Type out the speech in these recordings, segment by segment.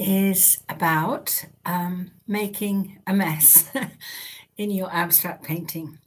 is about making a mess in your abstract painting.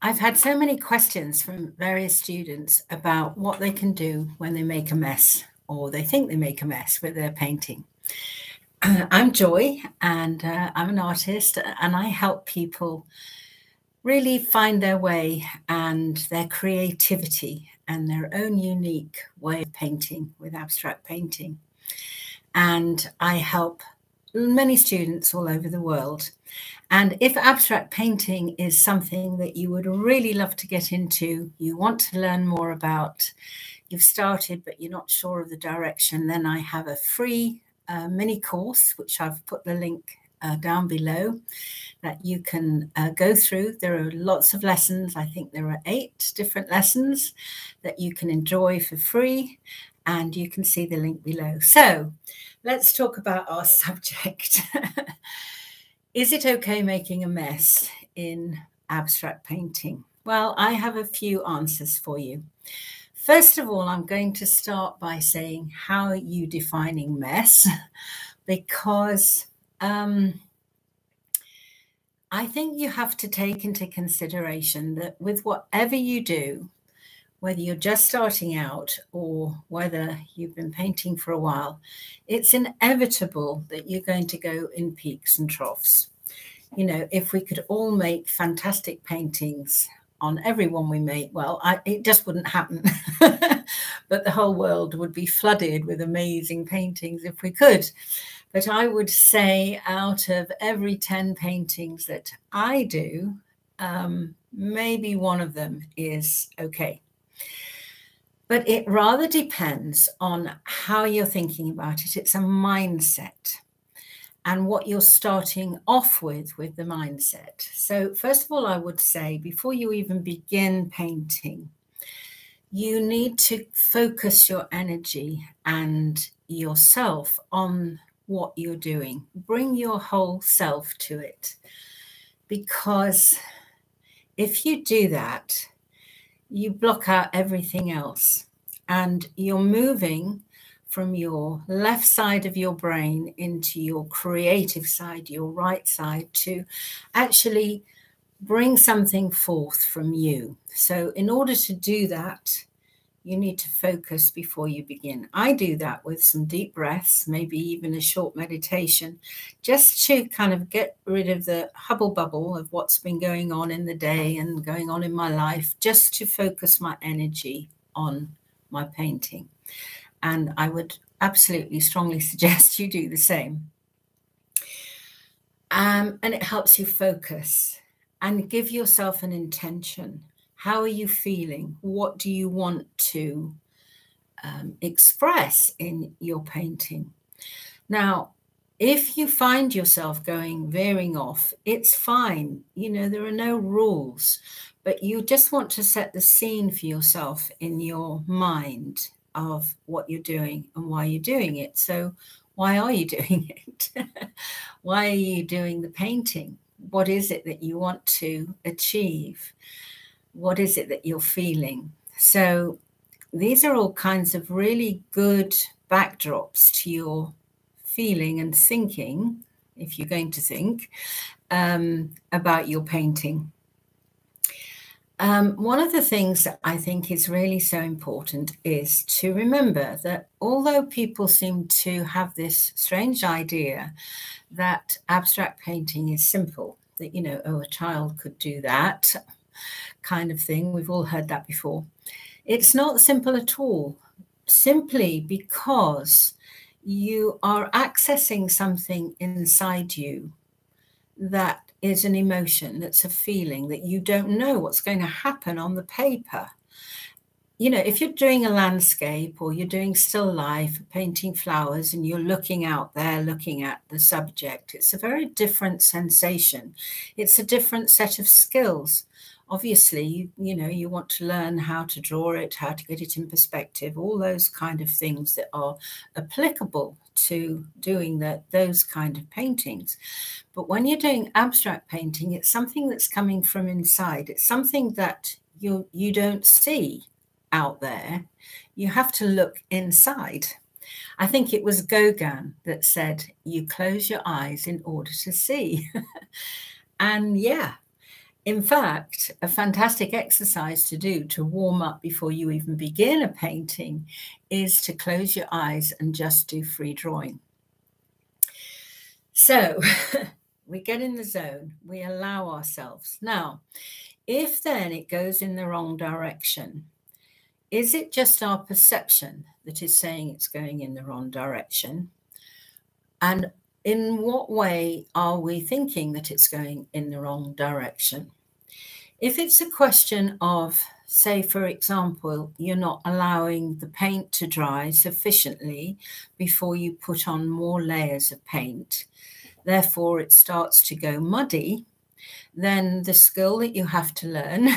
I've had so many questions from various students about what they can do when they make a mess or they think they make a mess with their painting. I'm Joy, and I'm an artist, and I help people really find their way and their creativity and their own unique way of painting with abstract painting. And I help many students all over the world. And if abstract painting is something that you would really love to get into, you want to learn more about, you've started but you're not sure of the direction, then I have a free mini course, which I've put the link down below, that you can go through. There are lots of lessons. I think there are 8 different lessons that you can enjoy for free, and you can see the link below. So let's talk about our subject. Is it okay making a mess in abstract painting? Well, I have a few answers for you. First of all, I'm going to start by saying, how are you defining mess? Because I think you have to take into consideration that with whatever you do, whether you're just starting out or whether you've been painting for a while, it's inevitable that you're going to go in peaks and troughs. You know, if we could all make fantastic paintings on every one we make, well, it just wouldn't happen. But the whole world would be flooded with amazing paintings if we could. But I would say out of every 10 paintings that I do, maybe one of them is okay. But it rather depends on how you're thinking about it. It's a mindset and what you're starting off with the mindset. So first of all, I would say before you even begin painting, you need to focus your energy and yourself on what you're doing. Bring your whole self to it, because if you do that, you block out everything else, and you're moving from your left side of your brain into your creative side, your right side, to actually bring something forth from you. So in order to do that, you need to focus before you begin. I do that with some deep breaths, maybe even a short meditation, just to kind of get rid of the hubble bubble of what's been going on in the day and going on in my life, just to focus my energy on my painting. And I would absolutely strongly suggest you do the same. And it helps you focus and give yourself an intention. How are you feeling? What do you want to express in your painting? Now, if you find yourself veering off, it's fine. You know, there are no rules, but you just want to set the scene for yourself in your mind of what you're doing and why you're doing it. So why are you doing it? Why are you doing the painting? What is it that you want to achieve? What is it that you're feeling? So these are all kinds of really good backdrops to your feeling and thinking, if you're going to think, about your painting. One of the things that I think is really so important is to remember that although people seem to have this strange idea that abstract painting is simple, that, you know, oh, a child could do that kind of thing. We've all heard that before. It's not simple at all, simply because you are accessing something inside you that is an emotion, that's a feeling that you don't know what's going to happen on the paper. You know, if you're doing a landscape or you're doing still life, painting flowers, and you're looking out there, looking at the subject, it's a very different sensation. It's a different set of skills. Obviously, you know, you want to learn how to draw it, how to get it in perspective, all those kind of things that are applicable to doing those kind of paintings. But when you're doing abstract painting, it's something that's coming from inside. It's something that you don't see out there. You have to look inside. I think it was Gauguin that said, you close your eyes in order to see. And yeah, in fact, a fantastic exercise to do to warm up before you even begin a painting is to close your eyes and just do free drawing. So we get in the zone, we allow ourselves. Now, if then it goes in the wrong direction, is it just our perception that is saying it's going in the wrong direction? And in what way are we thinking that it's going in the wrong direction? If it's a question of, say, for example, you're not allowing the paint to dry sufficiently before you put on more layers of paint, therefore it starts to go muddy, then the skill that you have to learn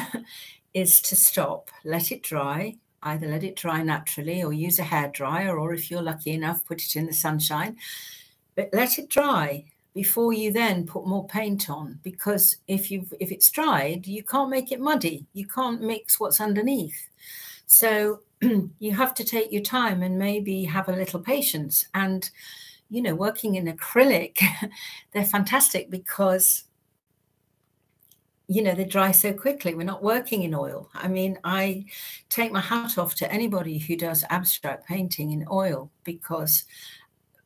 is to stop, let it dry, either let it dry naturally or use a hairdryer, or if you're lucky enough, put it in the sunshine, but let it dry before you then put more paint on, because if it's dried, you can't make it muddy. You can't mix what's underneath. So you have to take your time and maybe have a little patience. And, you know, working in acrylic, they're fantastic because, you know, they dry so quickly. We're not working in oil. I mean, I take my hat off to anybody who does abstract painting in oil, because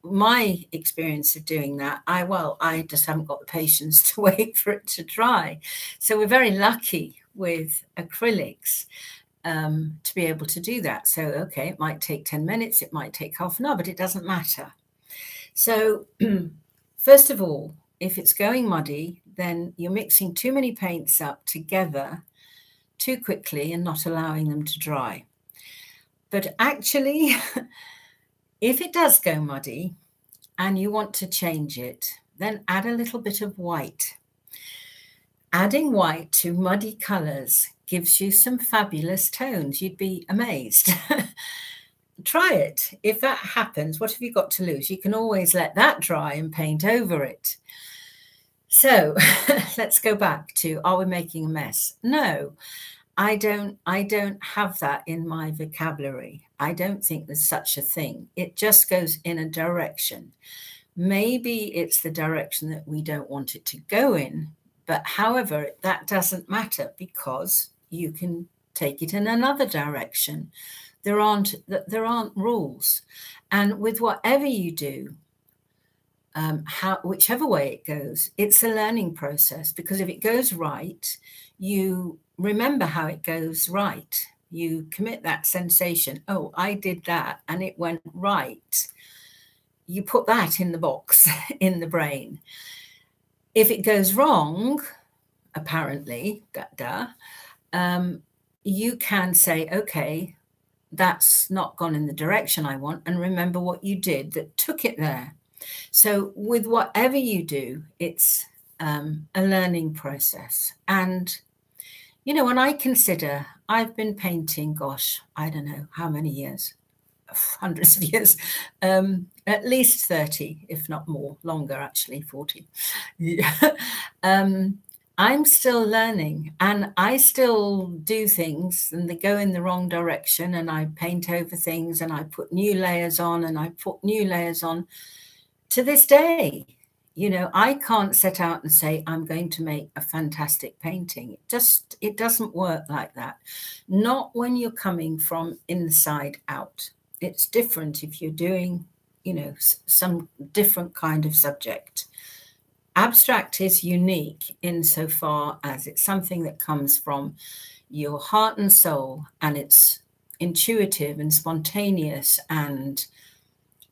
my experience of doing that, I just haven't got the patience to wait for it to dry. So we're very lucky with acrylics to be able to do that. So, okay, it might take 10 minutes, it might take half an hour, but it doesn't matter. So first of all, if it's going muddy, then you're mixing too many paints up together too quickly and not allowing them to dry. But actually, if it does go muddy and you want to change it, then add a little bit of white. Adding white to muddy colors gives you some fabulous tones. You'd be amazed. Try it. If that happens, what have you got to lose? You can always let that dry and paint over it. So let's go back to, are we making a mess? No. I don't have that in my vocabulary. I don't think there's such a thing. It just goes in a direction. Maybe it's the direction that we don't want it to go in, but however, that doesn't matter because you can take it in another direction. There aren't rules. And with whatever you do, whichever way it goes, it's a learning process, because if it goes right, you remember how it goes right. You commit that sensation. Oh, I did that and it went right. You put that in the box in the brain. If it goes wrong, apparently, you can say, okay, that's not gone in the direction I want, and remember what you did that took it there. So with whatever you do, it's a learning process. And you know, when I consider, I've been painting, gosh, I don't know how many years, hundreds of years, at least 30, if not more, longer actually, 40. Yeah. I'm still learning, and I still do things and they go in the wrong direction, and I paint over things and I put new layers on and I put new layers on to this day. You know, I can't set out and say, I'm going to make a fantastic painting. It doesn't work like that. Not when you're coming from inside out. It's different if you're doing, you know, some different kind of subject. Abstract is unique insofar as it's something that comes from your heart and soul, and it's intuitive and spontaneous and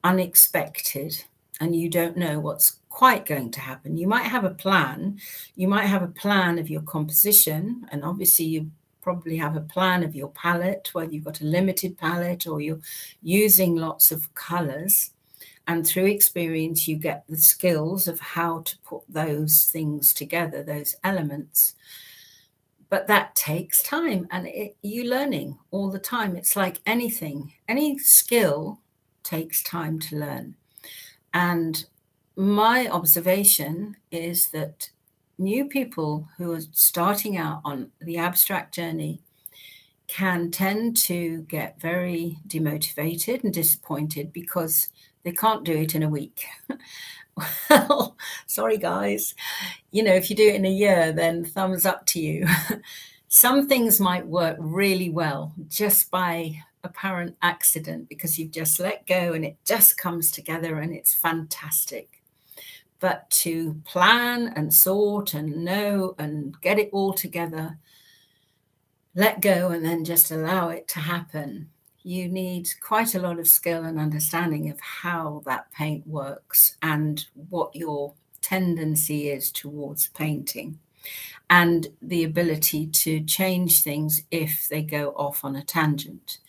unexpected, and you don't know what's quite going to happen. You might have a plan. You might have a plan of your composition, and obviously you probably have a plan of your palette, whether you've got a limited palette or you're using lots of colors. And through experience, you get the skills of how to put those things together, those elements. But that takes time, and you're learning all the time. It's like anything. Any skill takes time to learn. And my observation is that new people who are starting out on the abstract journey can tend to get very demotivated and disappointed because they can't do it in a week. Well, sorry, guys. You know, if you do it in a year, then thumbs up to you. Some things might work really well just by apparent accident because you've just let go and it just comes together and it's fantastic. But to plan and sort and know and get it all together, let go and then just allow it to happen, you need quite a lot of skill and understanding of how that paint works and what your tendency is towards painting, and the ability to change things if they go off on a tangent.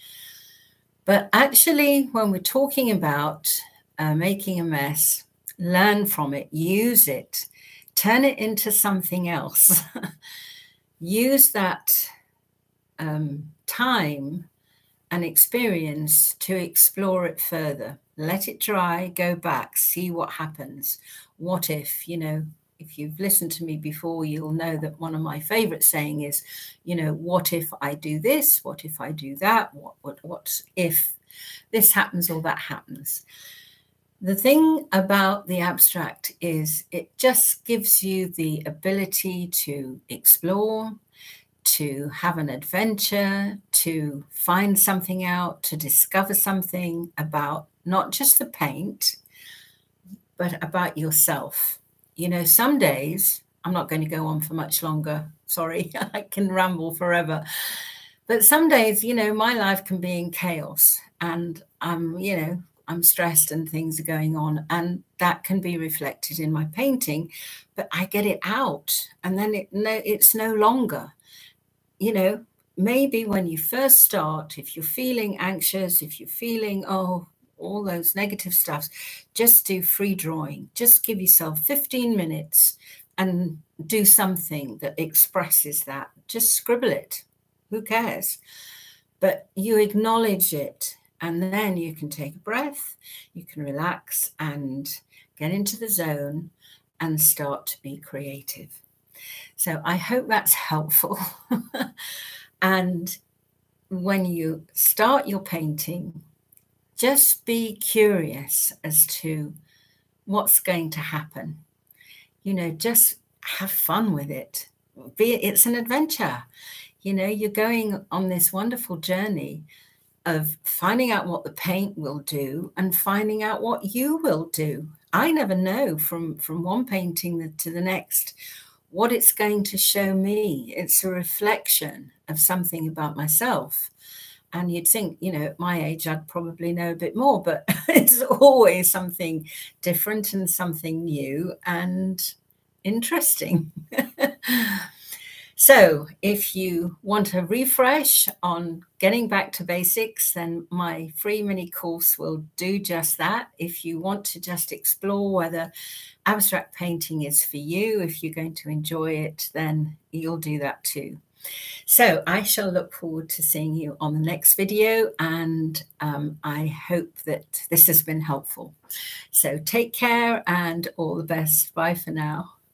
But actually, when we're talking about making a mess, learn from it, use it, turn it into something else. Use that time and experience to explore it further. Let it dry, go back, see what happens. What if, you know, if you've listened to me before, you'll know that one of my favorite saying is, you know, what if I do this? What if I do that? What if this happens or that happens? The thing about the abstract is it just gives you the ability to explore, to have an adventure, to find something out, to discover something about not just the paint, but about yourself. You know, some days, I'm not going to go on for much longer. Sorry, I can ramble forever. But some days, you know, my life can be in chaos and you know, I'm stressed and things are going on, and that can be reflected in my painting, but I get it out and then it's no longer. You know, maybe when you first start, if you're feeling anxious, if you're feeling, oh, all those negative stuffs, just do free drawing. Just give yourself 15 minutes and do something that expresses that. Just scribble it. Who cares? But you acknowledge it, and then you can take a breath, you can relax and get into the zone and start to be creative. So I hope that's helpful. And when you start your painting, just be curious as to what's going to happen. You know, just have fun with it. It's an adventure. You know, you're going on this wonderful journey of finding out what the paint will do and finding out what you will do. I never know from one painting to the next what it's going to show me. It's a reflection of something about myself. And you'd think, you know, at my age, I'd probably know a bit more, but it's always something different and something new and interesting. So if you want a refresh on getting back to basics, then my free mini course will do just that. If you want to just explore whether abstract painting is for you, if you're going to enjoy it, then you'll do that too. So I shall look forward to seeing you on the next video, and I hope that this has been helpful. So take care and all the best. Bye for now.